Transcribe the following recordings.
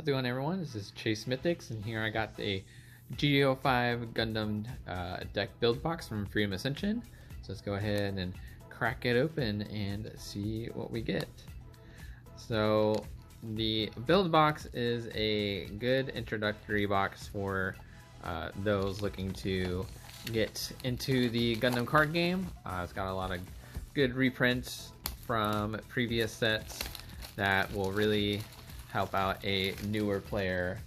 How's it going, everyone? This is Chase Mythics, and here I got a GDO5 Gundam deck build box from Freedom Ascension. So let's go ahead and crack it open and see what we get. So the build box is a good introductory box for those looking to get into the Gundam card game. It's got a lot of good reprints from previous sets that will really help out a newer player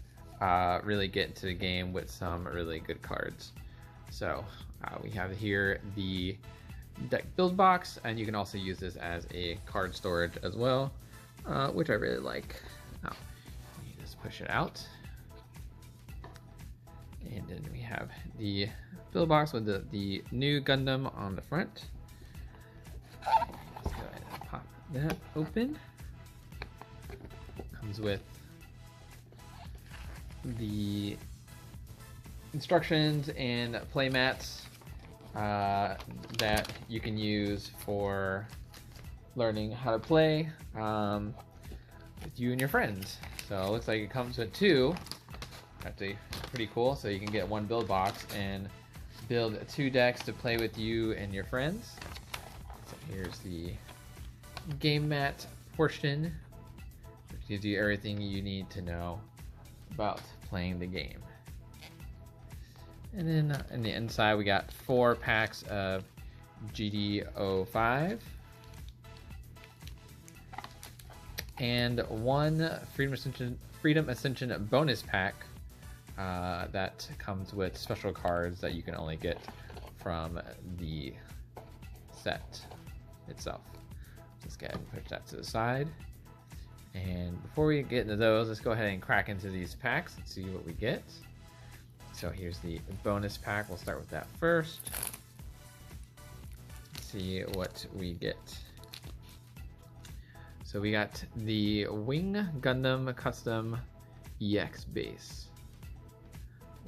really get into the game with some really good cards. So we have here the deck build box, and you can also use this as a card storage as well, which I really like. You just push it out, and then we have the build box with the new Gundam on the front. Let's go ahead and pop that open. Comes with the instructions and play mats that you can use for learning how to play with you and your friends. So it looks like it comes with two. That's pretty cool. So you can get one build box and build two decks to play with you and your friends. So here's the game mat portion, which gives you everything you need to know about playing the game. And then in the inside, we got 4 packs of GDO5 and one Freedom Ascension bonus pack that comes with special cards that you can only get from the set itself. Let's go ahead and push that to the side. And before we get into those, let's go ahead and crack into these packs and see what we get. So here's the bonus pack. We'll start with that first. Let's see what we get. So we got the Wing Gundam Custom EX base.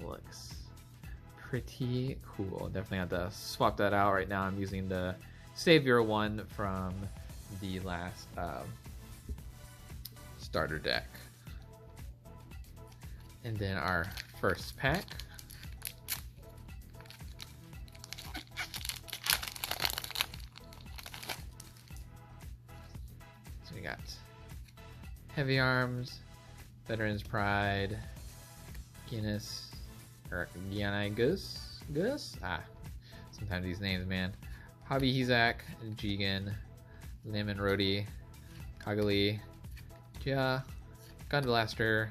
Looks pretty cool. Definitely have to swap that out. Right now I'm using the Savior one from the last starter deck. And then our first pack. So we got Heavy Arms, Veterans Pride, Guinness, or Gus? Sometimes these names, man. Hobby Hizak, Jigen, Lemon Rody, Kagali, Jia, Gunblaster,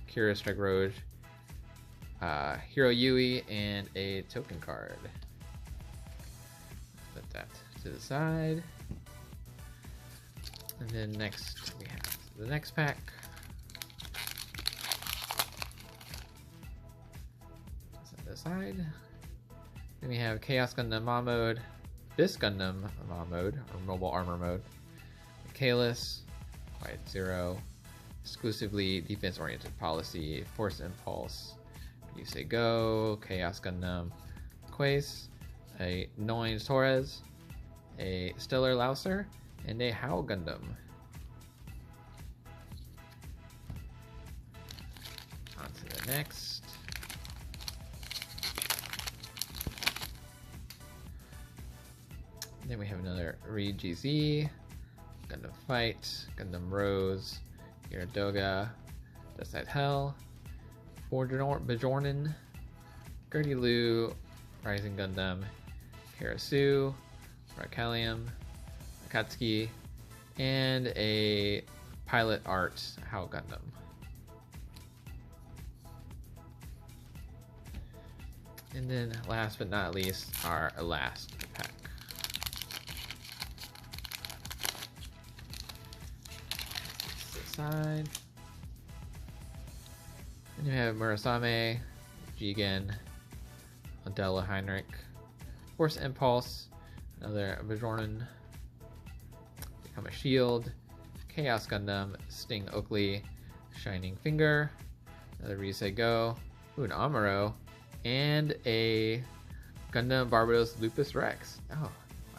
Kira Strike Roge, Hero Yui, and a token card. Put that to the side. And then next we have the next pack. Set that aside. Then we have Chaos Gundam Ma Mode, this Gundam Ma Mode, or Mobile Armor Mode, Kalis, Quiet Zero, exclusively defense-oriented policy, Force Impulse, You Say Go, Chaos Gundam, Quace, a Noins Torres, a Stellar Louser, and a Howl Gundam. On to the next. Then we have another Reed GZ, Gundam Fight, Gundam Rose, Iradoga, Deathside Hell, Bajornin, Gertie Lu, Rising Gundam, Karasu, Rakalium, Akatsuki, and a Pilot Art Howl Gundam. And then last but not least, our last pack. Side. And you have Murasame, Jigen, Adela Heinrich, Force Impulse, another Bajornin, Become a Shield, Chaos Gundam, Sting Oakley, Shining Finger, another Ryusei Go, an Amuro, and a Gundam Barbados Lupus Rex. Oh, wow,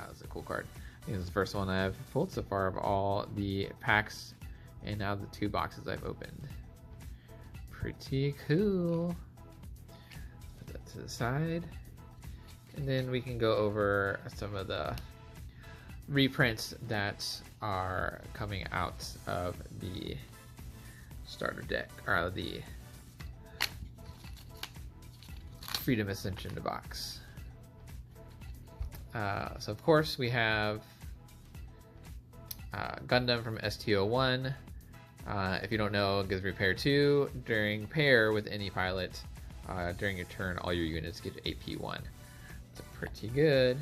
that's a cool card. I think this is the first one I've pulled so far of all the packs and now the 2 boxes I've opened. Pretty cool. Put that to the side. And then we can go over some of the reprints that are coming out of the starter deck, or the Freedom Ascension box. So of course we have Gundam from STO1. If you don't know, it gives repair 2 during pair with any pilot. During your turn, all your units get AP1. It's pretty good.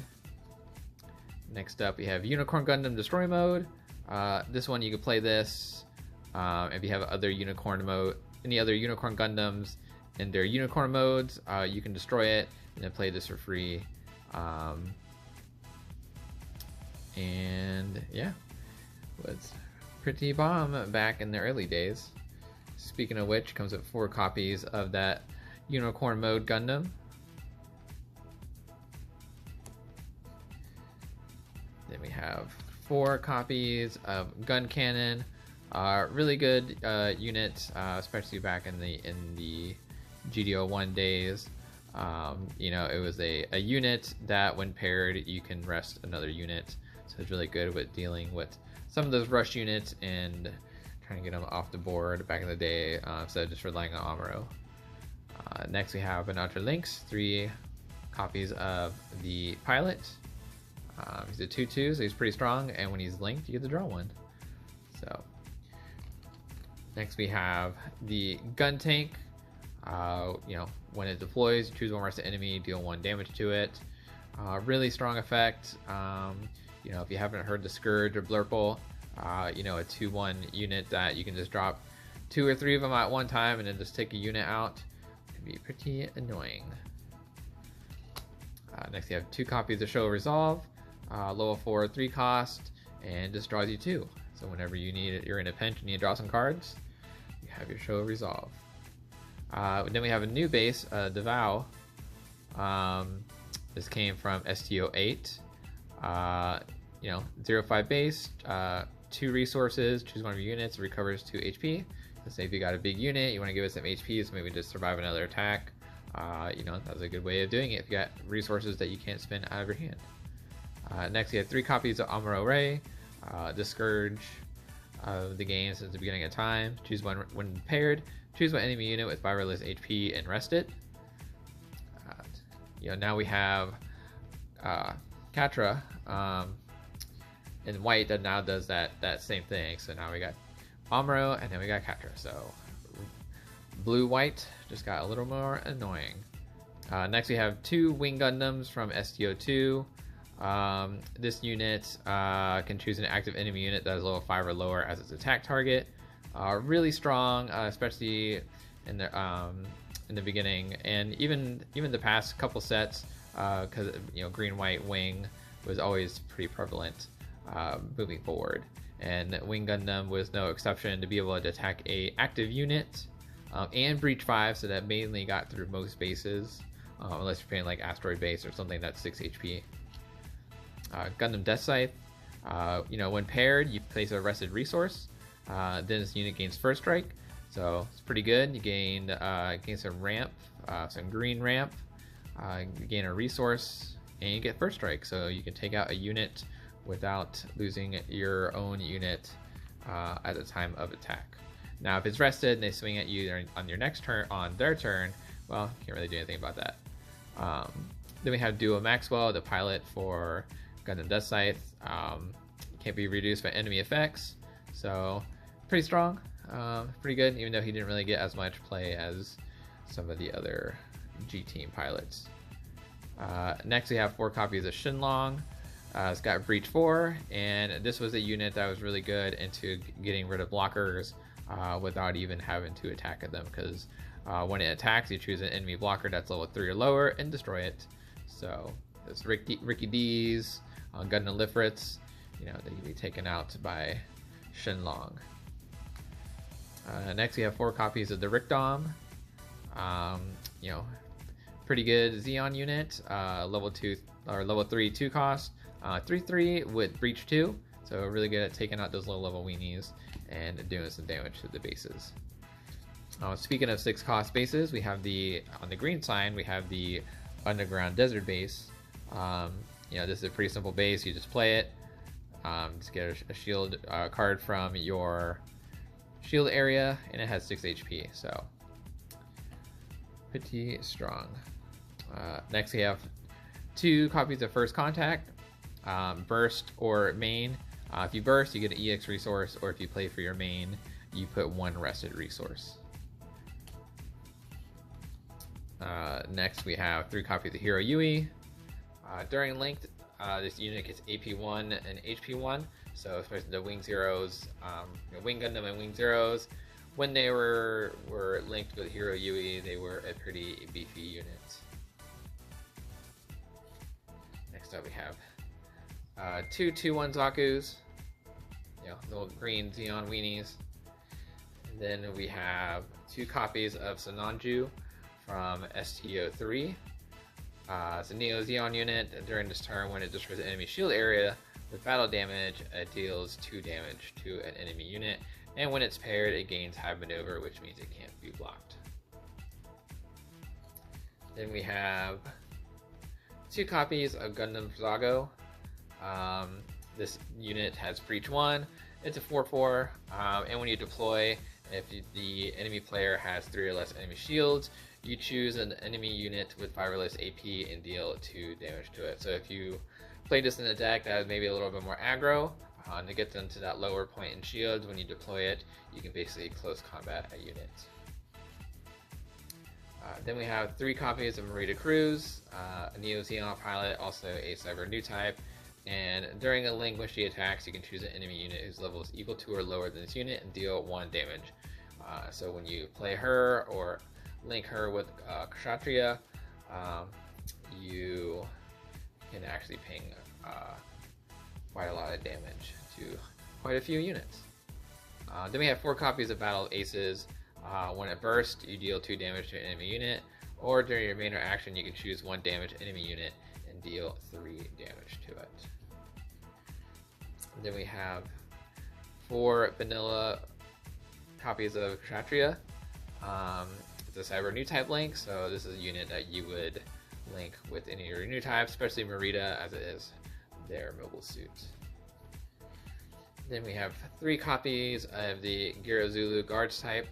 Next up, we have Unicorn Gundam Destroy Mode. This one, you can play this if you have other Unicorn mode, any other Unicorn Gundams in their Unicorn modes. You can destroy it and then play this for free. And yeah, was pretty bomb back in the early days. Speaking of which, comes with 4 copies of that Unicorn mode Gundam. Then we have 4 copies of Gun Cannon. Really good unit, especially back in the GDO1 days. You know, it was a unit that when paired you can rest another unit, so it's really good with dealing with some of those rush units and trying to get them off the board back in the day, instead of just relying on Amuro. Next we have an Ultra Lynx, 3 copies of the pilot. He's a 2/2, so he's pretty strong, and when he's linked you get to draw 1. So next we have the Gun Tank. You know, when it deploys, you choose one rusted enemy, deal 1 damage to it. Really strong effect. You know, if you haven't heard the Scourge or Blurple, you know, a 2/1 unit that you can just drop 2 or 3 of them at one time and then just take a unit out. Can be pretty annoying. Next you have 2 copies of Show Resolve, level 4, 3 cost, and just draws you 2. So whenever you need it, you're in a pinch and you need to draw some cards, you have your Show Resolve. Then we have a new base, Devow. This came from STO8. You know, 0-5 base, 2 resources, choose one of your units, it recovers 2 HP. Let's say if you got a big unit, you want to give it some HP, so maybe just survive another attack. You know, that's a good way of doing it if you got resources that you can't spend out of your hand. Next, you have 3 copies of Amuro Ray, the Scourge of the game since the beginning of time. Choose one when paired. Choose one enemy unit with 5 or less HP and rest it. You know, now we have Catra in white that now does that same thing. So now we got Amuro and then we got Catra. So blue-white just got a little more annoying. Next we have 2 Wing Gundams from STO2. This unit can choose an active enemy unit that is level 5 or lower as its attack target. Really strong, especially in the beginning, and even the past couple sets, because you know, green-white Wing was always pretty prevalent moving forward, and Wing Gundam was no exception to be able to attack a active unit and breach 5, so that mainly got through most bases, unless you're playing like Asteroid Base or something that's 6 HP. Gundam Death Scythe, you know, when paired you place a rested resource, then this unit gains first strike, so it's pretty good. You gain some ramp, some green ramp, you gain a resource, and you get first strike, so you can take out a unit without losing your own unit at the time of attack. Now if it's rested and they swing at you on your next turn, on their turn, well, you can't really do anything about that. Then we have Duo Maxwell, the pilot for Gundam Death Scythe. Can't be reduced by enemy effects, so pretty strong, pretty good, even though he didn't really get as much play as some of the other G-Team pilots. Next we have 4 copies of Shenlong. It's got Breach 4, and this was a unit that was really good into getting rid of blockers without even having to attack at them, because when it attacks you choose an enemy blocker that's level 3 or lower and destroy it. So there's Ricky D's, Gundam Lifrits, you know, they can be taken out by Shenlong. Next we have 4 copies of the Rickdom. You know, pretty good Xeon unit, level 2 or level 3 2 cost, 3/3 with breach 2, so really good at taking out those low level weenies and doing some damage to the bases. Speaking of 6-cost bases, we have on the green side, we have the Underground Desert base. This is a pretty simple base. You just play it. Just get a shield card from your shield area, and it has 6 HP, so pretty strong. Next, we have 2 copies of First Contact, burst or main. If you burst, you get an EX resource, or if you play for your main, you put 1 rested resource. Next, we have 3 copies of Hero Yui. During length, this unit gets AP1 and HP1, so especially the Wing Zeros, Wing Gundam and Wing Zeros, when they were linked with Hero Yui, they were a pretty beefy unit. Next up, we have 2 2-1 Zakus, little green Xeon weenies. And then we have 2 copies of Sananju from STO3. It's a Neo Xeon unit. During this turn, when it destroys an enemy shield area with battle damage, it deals 2 damage to an enemy unit. And when it's paired, it gains high maneuver, which means it can't be blocked. Then we have 2 copies of Gundam Zago. This unit has Breach 1. It's a 4/4, and when you deploy, if the enemy player has 3 or less enemy shields, you choose an enemy unit with 5 or less AP and deal 2 damage to it. So if you play this in a deck that is maybe a little bit more aggro, to get them to that lower point in shields, when you deploy it, you can basically close combat a unit. Then we have 3 copies of Marita Cruz, a Neo Xeon pilot, also a Cyber new type. And during a link when she attacks, you can choose an enemy unit whose level is equal to or lower than this unit and deal 1 damage. So when you play her or link her with Kshatriya, you can actually ping quite a lot of damage to quite a few units. Then we have 4 copies of Battle of Aces. When it bursts, you deal 2 damage to an enemy unit, or during your main action, you can choose 1 damage enemy unit and deal 3 damage to it. Then we have 4 vanilla copies of Kshatriya. It's a Cyber new type link, so this is a unit that you would link with any of your new types, especially Marita, as it is their mobile suit. Then we have 3 copies of the Giro Zulu Guards type.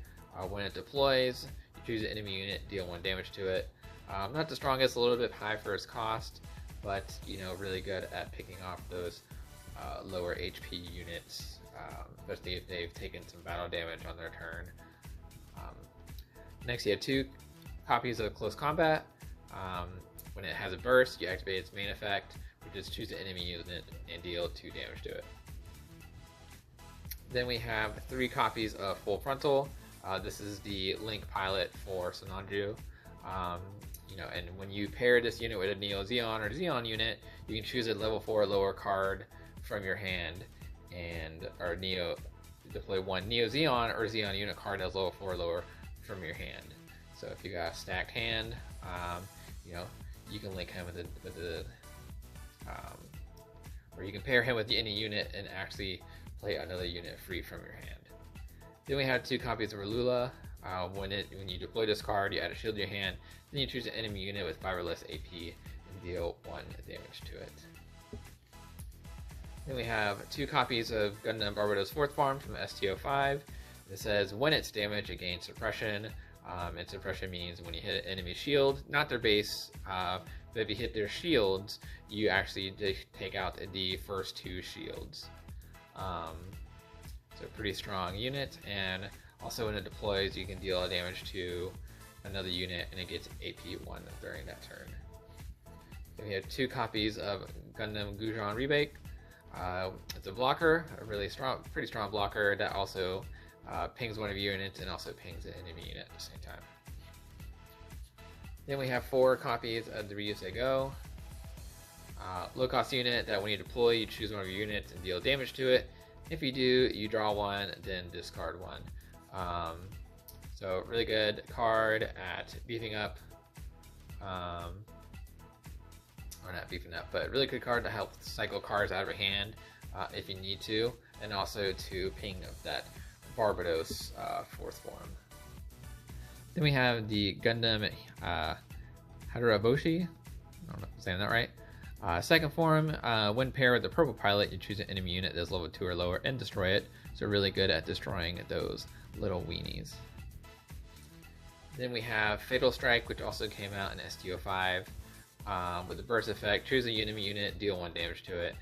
When it deploys, you choose an enemy unit, deal 1 damage to it. Not the strongest, a little bit high for its cost, but really good at picking off those lower HP units, especially if they've taken some battle damage on their turn. Next, you have 2 copies of Close Combat. When it has a burst, you activate its main effect, which is choose an enemy unit and deal 2 damage to it. Then we have 3 copies of Full Frontal. This is the Link pilot for Sananju. And when you pair this unit with a Neo Xeon or Xeon unit, you can choose a level 4 or lower card from your hand, or deploy 1 Neo Xeon or Xeon unit card that's level 4 or lower from your hand. So if you got a stacked hand, you can link him with the or you can pair him with any unit and actually play another unit free from your hand. Then we have 2 copies of Rulula. When you deploy this card, you add a shield to your hand, then you choose an enemy unit with 5 or less AP and deal 1 damage to it. Then we have 2 copies of Gundam Barbados 4th Form from STO5. It says when it's damaged, it gains suppression. And suppression means when you hit an enemy shield, not their base, but if you hit their shields, you actually take out the first 2 shields. So pretty strong unit, and also when it deploys, you can deal damage to another unit and it gets AP1 during that turn. Then we have 2 copies of Gundam Gujan Rebake. It's a blocker, a pretty strong blocker that also pings one of your units and also pings an enemy unit at the same time. Then we have 4 copies of the Ryusei Go. Low cost unit that when you deploy, you choose one of your units and deal damage to it. If you do, you draw 1, then discard 1. So really good card at beefing up, or not beefing up, but really good card to help cycle cards out of your hand if you need to, and also to ping that Barbados 4th Form. Then we have the Gundam Hadaraboshi. I don't know if I'm saying that right. Second form, when paired with the purple pilot, you choose an enemy unit that's level 2 or lower and destroy it. So really good at destroying those little weenies. Then we have Fatal Strike, which also came out in STO5 with the burst effect. Choose a enemy unit, deal 1 damage to it.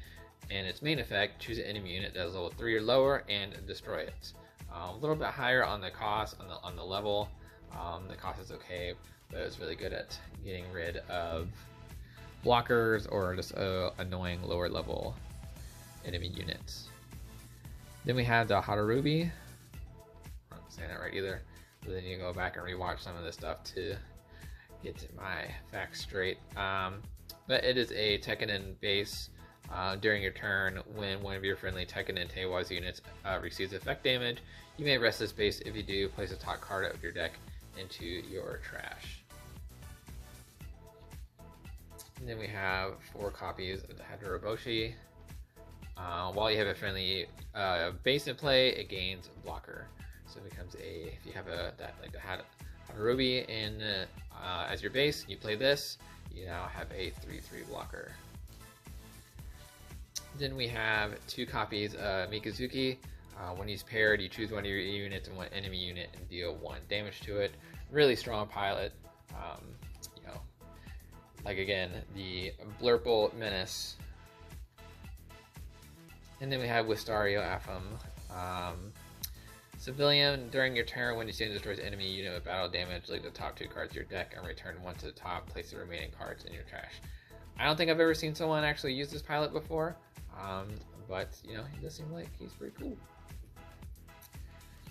And its main effect, choose an enemy unit that is level 3 or lower and destroy it. A little bit higher on the cost, on the level. The cost is okay, but it's really good at getting rid of blockers or just annoying lower level enemy units. Then we have the Hadarubi. I'm not saying that right either. Really need to go back and rewatch some of this stuff to get my facts straight. But it is a Tekkanen base. During your turn, when one of your friendly Tekkanen Teiwaz units receives effect damage, you may rest this base. If you do, place a top card out of your deck into your trash. And then we have 4 copies of the Hadaraboshi. While you have a friendly base in play, it gains blocker. So it becomes a, if you have like the Hadarubi in as your base, you play this, you now have a 3/3 blocker. Then we have 2 copies of Mikazuki. When he's paired, you choose one of your units and one enemy unit and deal 1 damage to it. Really strong pilot. You know, like again, the Blurple Menace. And then we have Wistario Apham. Civilian, during your turn, when you stand destroys enemy unit with battle damage, leave the top 2 cards of your deck and return 1 to the top. Place the remaining cards in your trash. I don't think I've ever seen someone actually use this pilot before, but you know, he does seem like he's pretty cool.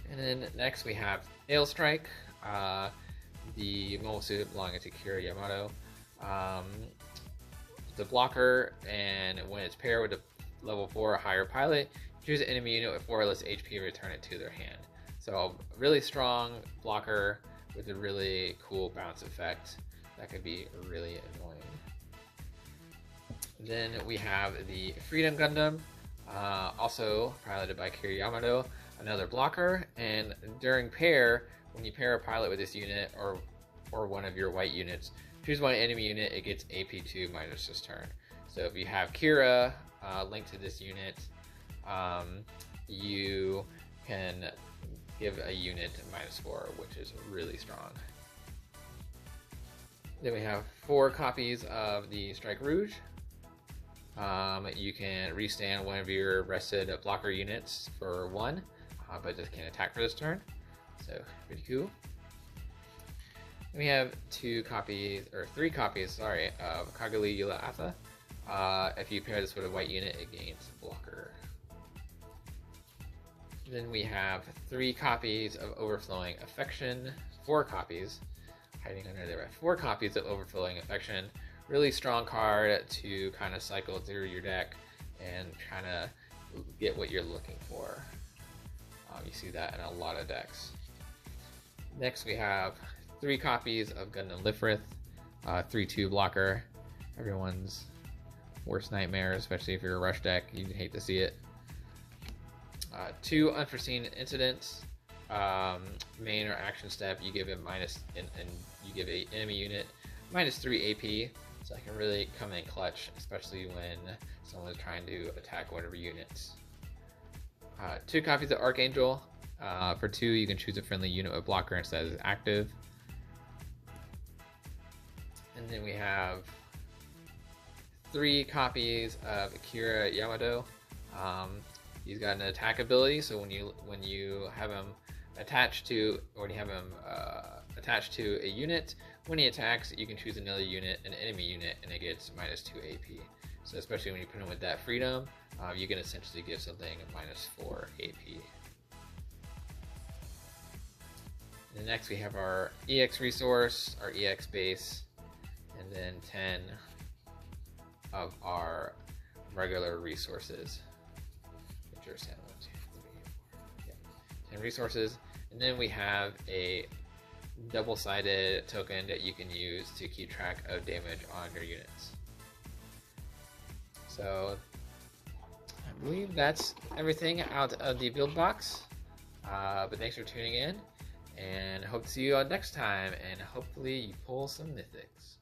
And then next we have Hail Strike, the mobile suit belonging to Kira Yamato. The blocker, and when it's paired with a level 4 or higher pilot, choose an enemy unit with 4 or less HP and return it to their hand. So really strong blocker with a really cool bounce effect that could be really annoying. Then we have the Freedom Gundam, also piloted by Kira Yamato, another blocker, and during pair, when you pair a pilot with this unit or one of your white units, choose one enemy unit, it gets AP2 minus this turn. So if you have Kira linked to this unit, you can give a unit -4, which is really strong. Then we have 4 copies of the Strike Rouge. You can restand one of your rested blocker units for 1, but just can't attack for this turn. So pretty cool. And we have 3 copies, sorry, of Kaguli Atha. If you pair this with a white unit, it gains blocker. Then we have 3 copies of Overflowing Affection, 4 copies, hiding under there, 4 copies of Overflowing Affection. Really strong card to kind of cycle through your deck and kind of get what you're looking for. You see that in a lot of decks. Next we have 3 copies of Gundam Lifrith, 3/2 blocker, everyone's worst nightmare, especially if you're a rush deck, you hate to see it. 2 unforeseen incidents. Main or action step, you give it and you give a enemy unit -3 AP, so I can really come in clutch, especially when someone is trying to attack one of your units. 2 copies of Archangel. For 2, you can choose a friendly unit with blocker instead of active. And then we have 3 copies of Akira Yamato. He's got an attack ability, so when you have him attached to, or when you have him attached to a unit, when he attacks, you can choose another unit, an enemy unit, and it gets -2 AP. So especially when you put him with that freedom, you can essentially give something -4 AP. And next we have our EX resource, our EX base, and then 10 of our regular resources. Which are 10 resources. And then we have a double-sided token that you can use to keep track of damage on your units. So I believe that's everything out of the build box. But thanks for tuning in, and hope hope to see you all next time, and hopefully you pull some mythics.